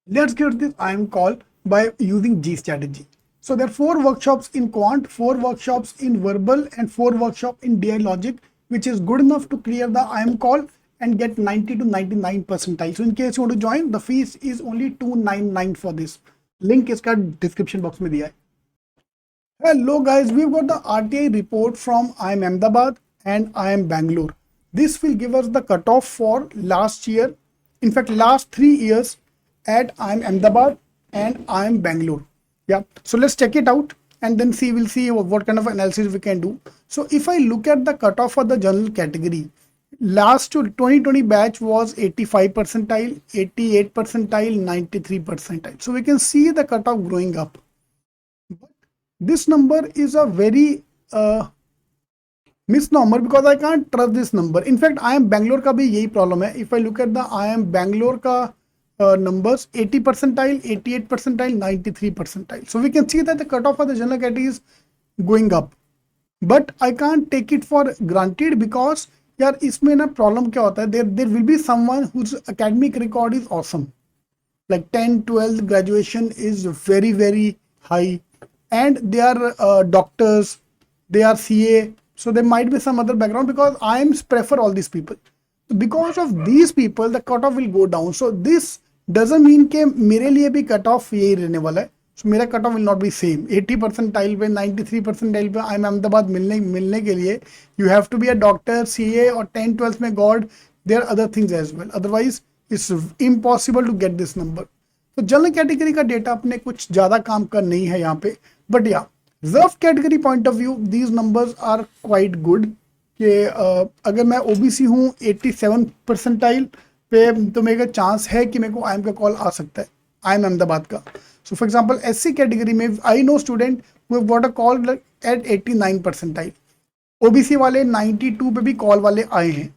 Let's get this IIM call by using G strategy. So there are 4 workshops in quant, 4 workshops in verbal, and 4 workshops in DI logic, which is good enough to clear the IIM call and get 90 to 99 percentile. So in case you want to join, the fees is only 299 for this. Link is description box में दिया है. Hello guys, we've got the RTI report from IIM Ahmedabad and IIM Bangalore. This will give us the cutoff for last year, in fact last 3 years at IIM Ahmedabad and IIM Bangalore. Yeah, so let's check it out and then we'll see what kind of analysis we can do. So if I look at the cutoff for the general category, last 2020 batch was 85 percentile, 88 percentile, 93 percentile. So we can see the cutoff growing up. This number is a very misnomer because I can't trust this number. In fact, IIM Bangalore का भी यही problem है. If I look at the IIM Bangalore का numbers, 80 percentile, 88 percentile, 93 percentile. So we can see that the cutoff for the general category is going up. But I can't take it for granted because यार इसमें ना problem क्या होता है? There will be someone whose academic record is awesome. Like 10, 12 graduation is very, very high. And they are doctors, they are CA, so there might be some other background because IIMs prefer all these people. So because of these people, the cutoff will go down. So this doesn't mean कि मेरे लिए भी cutoff यही रहने वाला है. So मेरा cutoff will not be same. 80 percentile पे 93 percentile पे IIM Ahmedabad मिलने के लिए you have to be a doctor, CA और 10, 12 में God. There are other things as well. Otherwise, it's impossible to get this number. तो general category का data अपने कुछ ज्यादा काम का नहीं है यहाँ पे, बट या reserve category point of view these numbers are quite good कि अगर मैं ओबीसी हूँ 87 परसेंटाइल पे तो मेरे का चांस है कि मेरे को आईएम का कॉल आ सकता है, आईएम अहमदाबाद का. So for example SC category में I know student who have got a call at 89 percentile. OBC वाले 92 पे भी कॉल वाले आए हैं.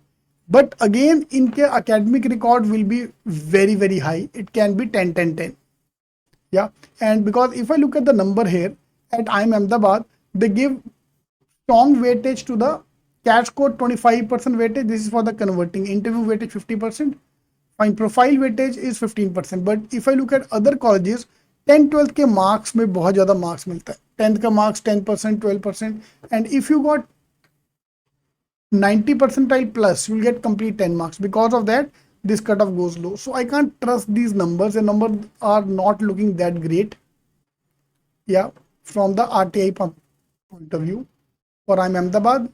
But again, इनके academic record will be very, very high. It can be 10, 10, 10. Yeah. And because if I look at the number here at IIM Ahmedabad, they give strong weightage to the CAT score 25% weightage. This is for the converting. Interview weightage 50%. Fine. Profile weightage is 15%. But if I look at other colleges, 10, 12 के marks में बहुत ज़्यादा marks मिलता है. 10th का marks 10%, 12%. And if you got 90 percentile plus, you will get complete 10 marks. Because of that, this cutoff goes low. So I can't trust these numbers. The numbers are not looking that great. Yeah, from the RTI point of view. For IIM Ahmedabad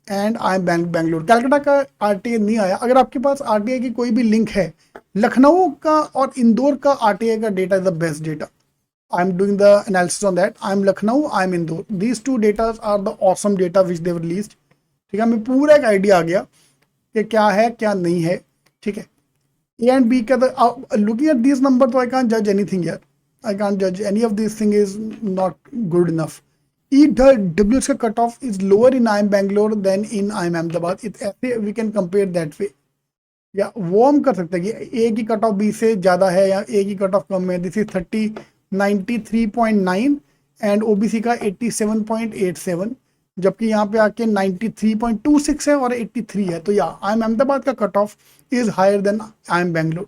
and IIM Bangalore. Calcutta का RTI नहीं आया. अगर आपके पास RTI की कोई भी link है, लखनऊ का और इंदौर का RTI का data is the best data. I'm doing the analysis on that. I'm Lucknow, I'm Indore. These two data are the awesome data which they released. ठीक है, हमें पूरा एक आइडिया आ गया कि क्या है क्या नहीं है. ठीक है, ए एंड बी का लुकिंग एट दिस नंबर तो आई कांट जज एनीथिंग यार. आई कांट जज any of this thing is not good enough. EWS का cut off is lower in IIM Bangalore than in IIM Ahmedabad. ऐसे we can compare that way. या वो हम कर सकते हैं कि ए की कट ऑफ बी से ज़्यादा है या ए की कट ऑफ कम है. दिस इज 93.9 एंड ओबीसी का 87.87, जबकि यहाँ पे आके 93.26 है और 83 है. तो या IIM Ahmedabad का cut off is higher than IIM Bangalore.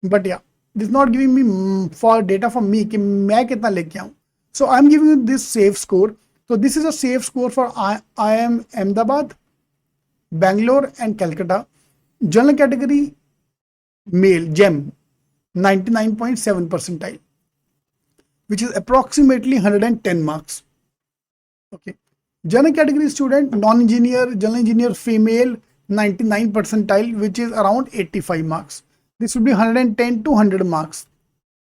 But yeah this not giving me for data for me कि मैं कितना लेके आऊँ. So I am giving this safe score. So this is a safe score for IIM Ahmedabad, Bangalore and Calcutta. General category male GEM 99.7 percentile, which is approximately 110 marks. Okay. General category student non-engineer, general engineer female 99 percentile, which is around 85 marks. This would be 110 to 100 marks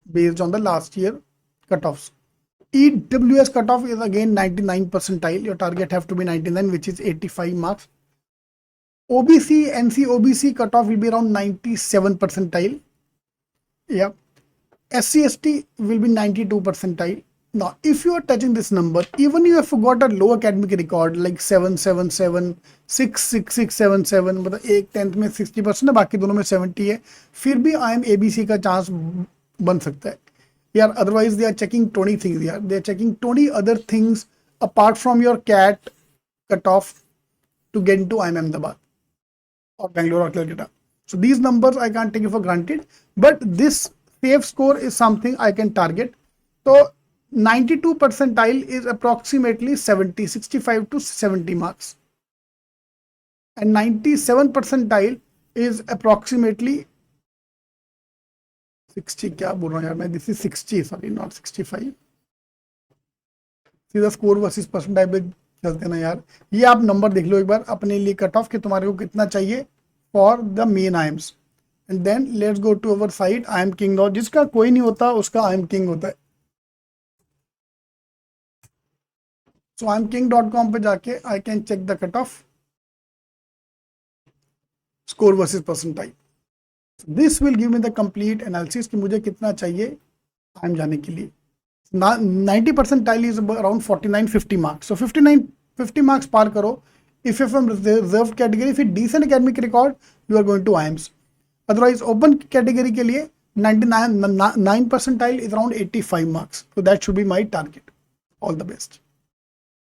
based on the last year cutoffs. EWS cutoff is again 99 percentile. Your target have to be 99, which is 85 marks. OBC, NC OBC cutoff will be around 97 percentile. Yeah. SC ST will be 92 percentile. Now, if you are touching this number, even you have got a low academic record like 777, 66677, मतलब एक 10th में 60% है, बाकी दोनों में 70 है, फिर भी IIM ABC का चांस बन सकता है. Yeah, otherwise they are checking 20 things. Yeah, they are checking 20 other things apart from your CAT cutoff to get into IIM Ahmedabad or Bangalore or Calcutta. So these numbers I can't take it for granted, but this safe score is something I can target. So 92 percentile is approximately 65 to 70 marks. And 97 percentile is approximately 60. क्या बोल रहा हूँ यार मैं? This is 60, sorry, not 65. सीधा score versus percentile पे चलते ना यार. ये आप नंबर देख लो एक बार अपने लिए कट ऑफ कि तुम्हारे को कितना चाहिए for the main IIMs. And then let's go to our site IIMking. जिसका कोई नहीं होता उसका IIMking होता है. सो IIMking.com पे जाके I can check the cut off score versus percentile. This will give me the complete analysis कि मुझे कितना चाहिए IIM जाने के लिए. 90 percentile is around 49-50 marks. So 59-50 marks par karo. If you're from reserve category, if you decent academic record, you are going to IIMs. Otherwise, open category ke liye 99 percentile is around 85 marks. So that should be my target. All the best.